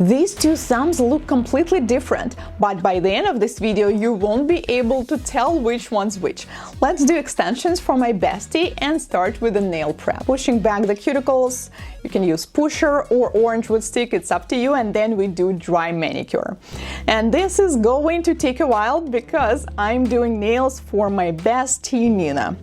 These two thumbs look completely different, but by the end of this video you won't be able to tell which one's which. Let's do extensions for my bestie and start with the nail prep. Pushing back the cuticles, you can use pusher or orange wood stick, it's up to you, and then we do dry manicure. And this is going to take a while because I'm doing nails for my bestie Nina.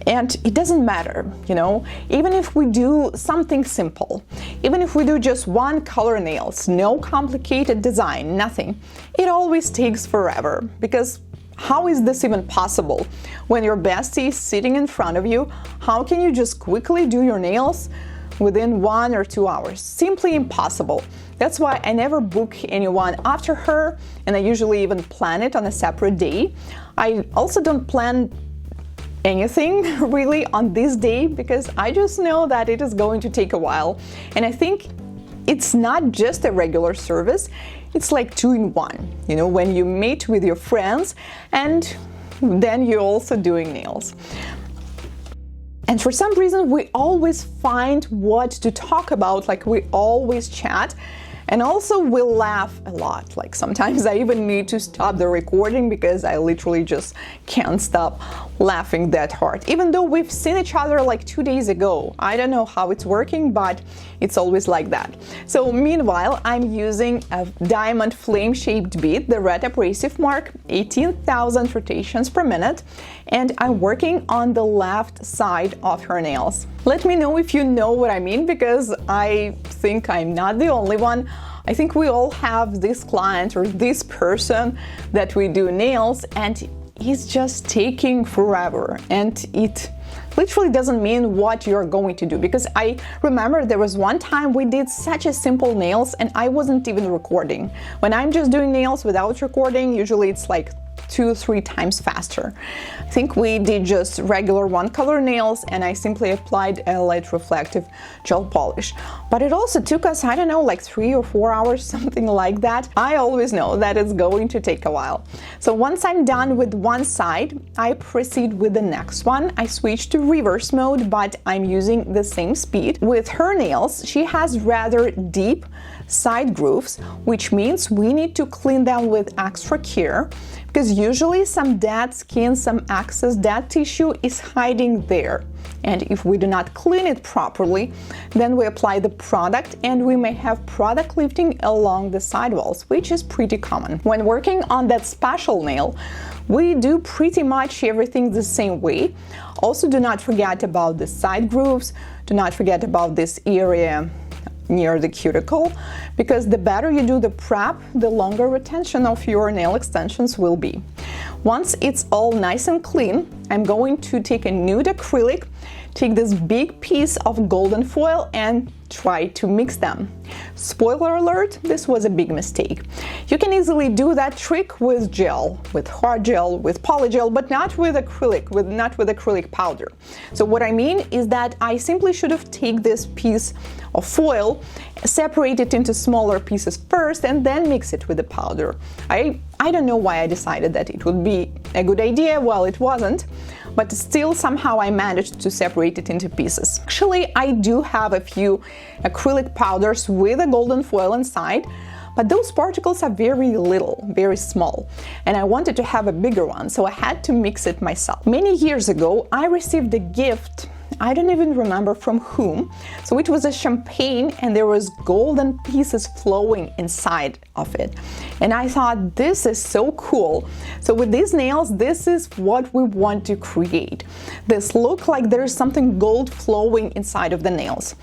And it doesn't matter, even if we do something simple, even if we do just one color nails, no complicated design, nothing, it always takes forever, because how is this even possible? When your bestie is sitting in front of you, how can you just quickly do your nails within 1 or 2 hours? Simply impossible. That's why I never book anyone after her, and I usually even plan it on a separate day. I also don't plan anything really on this day because I just know that it is going to take a while, and I think it's not just a regular service, it's like 2-in-1, when you meet with your friends and then you're also doing nails. And for some reason we always find what to talk about, like we always chat. And also we laugh a lot, like sometimes I even need to stop the recording because I literally just can't stop laughing that hard. Even though we've seen each other like 2 days ago. I don't know how it's working, but it's always like that. So meanwhile, I'm using a diamond flame-shaped bead, the red abrasive mark, 18,000 rotations per minute, and I'm working on the left side of her nails. Let me know if you know what I mean, because I think I'm not the only one. I think we all have this client or this person that we do nails and it's just taking forever, and it literally doesn't mean what you're going to do, because I remember there was one time we did such a simple nails and I wasn't even recording. When I'm just doing nails without recording, usually it's like 2-3 times faster. I think we did just regular one-color nails and I simply applied a light reflective gel polish. But it also took us, I don't know, like 3 or 4 hours, something like that. I always know that it's going to take a while. So once I'm done with one side, I proceed with the next one. I switch to reverse mode, but I'm using the same speed. With her nails, she has rather deep side grooves, which means we need to clean them with extra care, because usually some dead skin, some excess dead tissue is hiding there. And if we do not clean it properly, then we apply the product and we may have product lifting along the sidewalls, which is pretty common. When working on that special nail, we do pretty much everything the same way. Also, do not forget about the side grooves, do not forget about this area near the cuticle, because the better you do the prep, the longer retention of your nail extensions will be. Once it's all nice and clean, I'm going to take a nude acrylic, take this big piece of golden foil and try to mix them. Spoiler alert, this was a big mistake. You can easily do that trick with gel, with hard gel, with polygel, but not with acrylic, not with acrylic powder. So what I mean is that I simply should have taken this piece of foil, separate it into smaller pieces first, and then mix it with the powder. I don't know why I decided that it would be a good idea. Well, it wasn't, but still somehow I managed to separate it into pieces. Actually, I do have a few acrylic powders with a golden foil inside, but those particles are very little, very small, and I wanted to have a bigger one, so I had to mix it myself. Many years ago, I received a gift, I don't even remember from whom. So it was a champagne and there was golden pieces flowing inside of it. And I thought, this is so cool. So with these nails, this is what we want to create. This look like there's something gold flowing inside of the nails.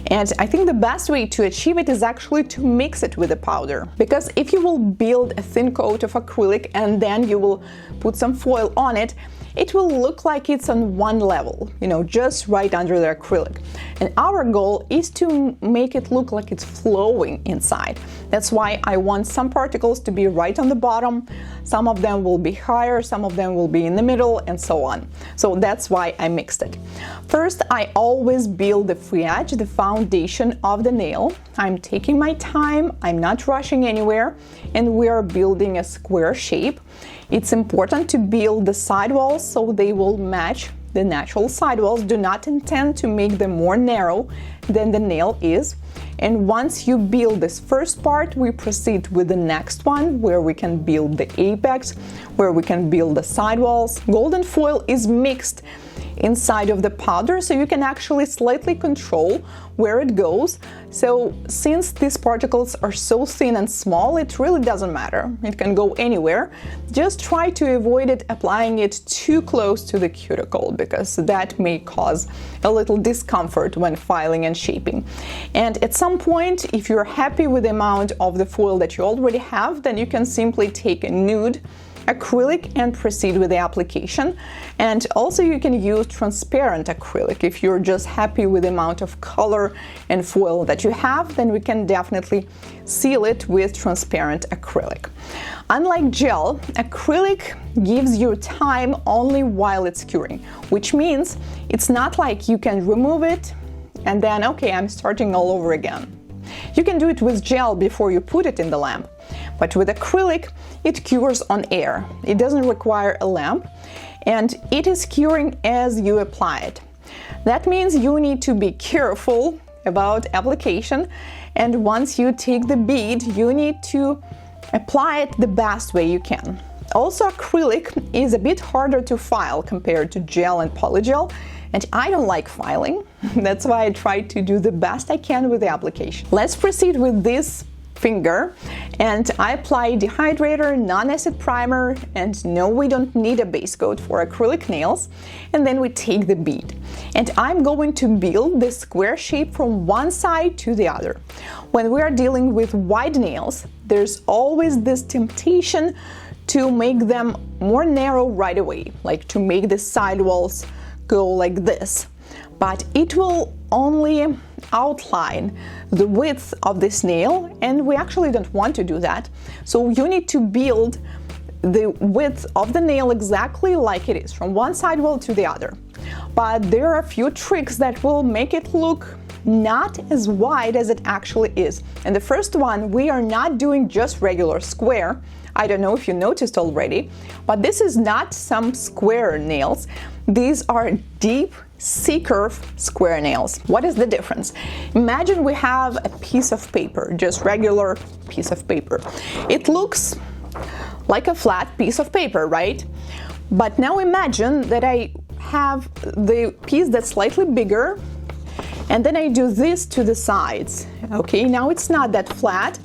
And I think the best way to achieve it is actually to mix it with the powder. Because if you will build a thin coat of acrylic and then you will put some foil on it, it will look like it's on one level, just right under the acrylic. And our goal is to make it look like it's flowing inside. That's why I want some particles to be right on the bottom, some of them will be higher, some of them will be in the middle, and so on. So that's why I mixed it. First, I always build the free edge, the foundation of the nail. I'm taking my time, I'm not rushing anywhere, and we are building a square shape. It's important to build the sidewalls so they will match the natural sidewalls do not intend to make them more narrow than the nail is. And once you build this first part, we proceed with the next one, where we can build the apex, where we can build the sidewalls. Golden foil is mixed inside of the powder, so you can actually slightly control where it goes. So since these particles are so thin and small, it really doesn't matter. It can go anywhere. Just try to avoid it applying it too close to the cuticle, because that may cause a little discomfort when filing and shaping. And at some point, if you're happy with the amount of the foil that you already have, then you can simply take a nude acrylic and proceed with the application. And also you can use transparent acrylic. If you're just happy with the amount of color and foil that you have, then we can definitely seal it with transparent acrylic. Unlike gel, acrylic gives you time only while it's curing, which means it's not like you can remove it and then, okay, I'm starting all over again. You can do it with gel before you put it in the lamp. But with acrylic, it cures on air. It doesn't require a lamp, and it is curing as you apply it. That means you need to be careful about application, and once you take the bead, you need to apply it the best way you can. Also, acrylic is a bit harder to file compared to gel and polygel, and I don't like filing. That's why I try to do the best I can with the application. Let's proceed with this finger, and I apply dehydrator, non-acid primer, and no, we don't need a base coat for acrylic nails. And then we take the bead, and I'm going to build this square shape from one side to the other. When we are dealing with wide nails, there's always this temptation to make them more narrow right away, like to make the sidewalls go like this. But it will only outline the width of this nail, and we actually don't want to do that. So you need to build the width of the nail exactly like it is, from one sidewall to the other. But there are a few tricks that will make it look not as wide as it actually is. And the first one, we are not doing just regular square. I don't know if you noticed already, but this is not some square nails. These are deep C-curve square nails. What is the difference? Imagine we have a piece of paper, just regular piece of paper. It looks like a flat piece of paper, right? But now imagine that I have the piece that's slightly bigger, and then I do this to the sides. Okay, now it's not that flat,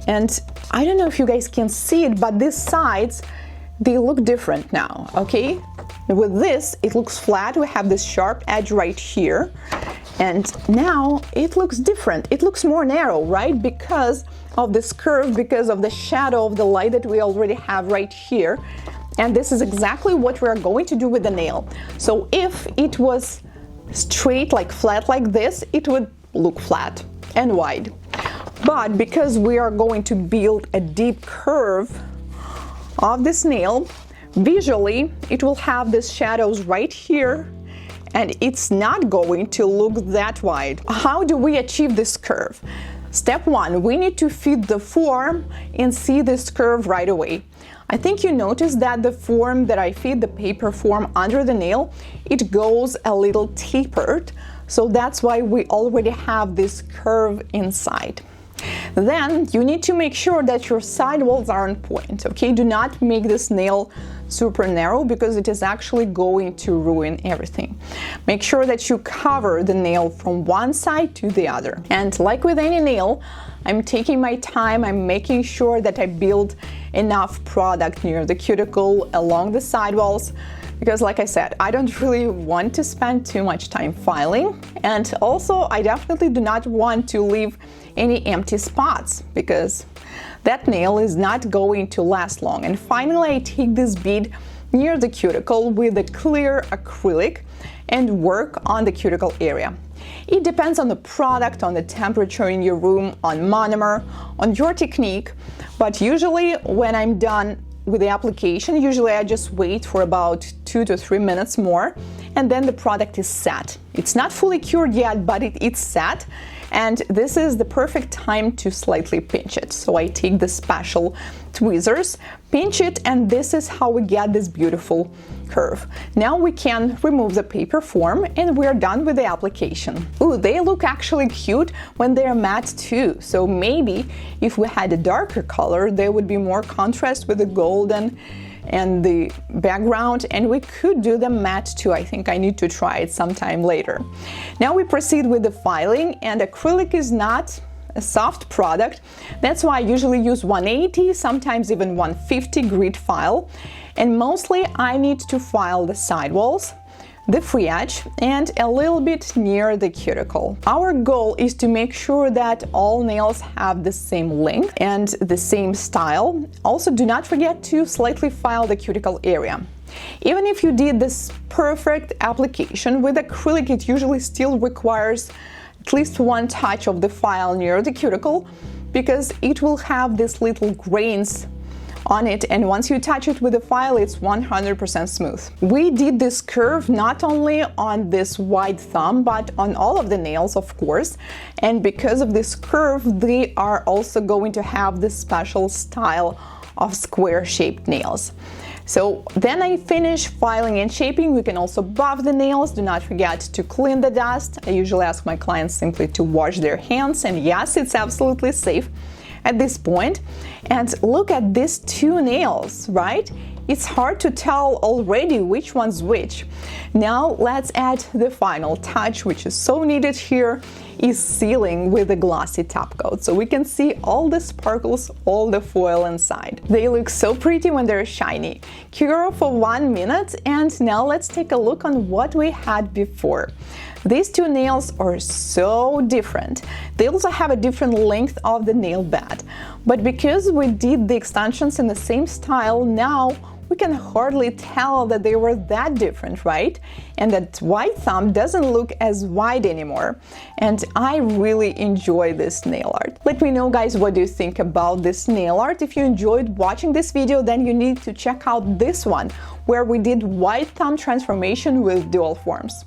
and I don't know if you guys can see it, but these sides, they look different now, okay? With this, it looks flat. We have this sharp edge right here, and now it looks different. It looks more narrow, right? Because of this curve, because of the shadow of the light that we already have right here. And this is exactly what we're going to do with the nail. So if it was straight, like flat like this, it would look flat and wide. But because we are going to build a deep curve of this nail, visually it will have these shadows right here, and it's not going to look that wide. How do we achieve this curve? Step one, we need to feed the form and see this curve right away. I think you noticed that the form that I feed, the paper form under the nail, it goes a little tapered. So that's why we already have this curve inside. Then you need to make sure that your sidewalls are on point, okay? Do not make this nail super narrow, because it is actually going to ruin everything. Make sure that you cover the nail from one side to the other. And like with any nail, I'm taking my time, I'm making sure that I build enough product near the cuticle, along the sidewalls, because like I said, I don't really want to spend too much time filing. And also, I definitely do not want to leave any empty spots, because that nail is not going to last long. And finally, I take this bead near the cuticle with a clear acrylic and work on the cuticle area. It depends on the product, on the temperature in your room, on monomer, on your technique, but usually when I'm done with the application, usually I just wait for about 2 to 3 minutes more, and then the product is set. It's not fully cured yet, but it's set, and this is the perfect time to slightly pinch it. So I take the special tweezers, pinch it, and this is how we get this beautiful curve. Now we can remove the paper form and we're done with the application. Ooh, they look actually cute when they're matte too. So maybe if we had a darker color, there would be more contrast with the golden and the background, and we could do them matte too. I think I need to try it sometime later. Now we proceed with the filing, and acrylic is not a soft product. That's why I usually use 180, sometimes even 150 grit file. And mostly I need to file the sidewalls, the free edge, and a little bit near the cuticle. Our goal is to make sure that all nails have the same length and the same style. Also, do not forget to slightly file the cuticle area. Even if you did this perfect application with acrylic, it usually still requires at least one touch of the file near the cuticle, because it will have these little grains on it, and once you touch it with the file, it's 100% smooth. We did this curve not only on this wide thumb, but on all of the nails, of course, and because of this curve, they are also going to have this special style of square-shaped nails. So then I finish filing and shaping. We can also buff the nails. Do not forget to clean the dust. I usually ask my clients simply to wash their hands, and yes, it's absolutely safe at this point. And look at these two nails, right? It's hard to tell already which one's which. Now let's add the final touch, which is so needed here, is sealing with a glossy top coat. So we can see all the sparkles, all the foil inside. They look so pretty when they're shiny. Cure for 1 minute, and now let's take a look on what we had before. These two nails are so different. They also have a different length of the nail bed. But because we did the extensions in the same style, now we can hardly tell that they were that different, right? And that wide thumb doesn't look as wide anymore. And I really enjoy this nail art. Let me know, guys, what do you think about this nail art? If you enjoyed watching this video, then you need to check out this one, where we did wide thumb transformation with dual forms.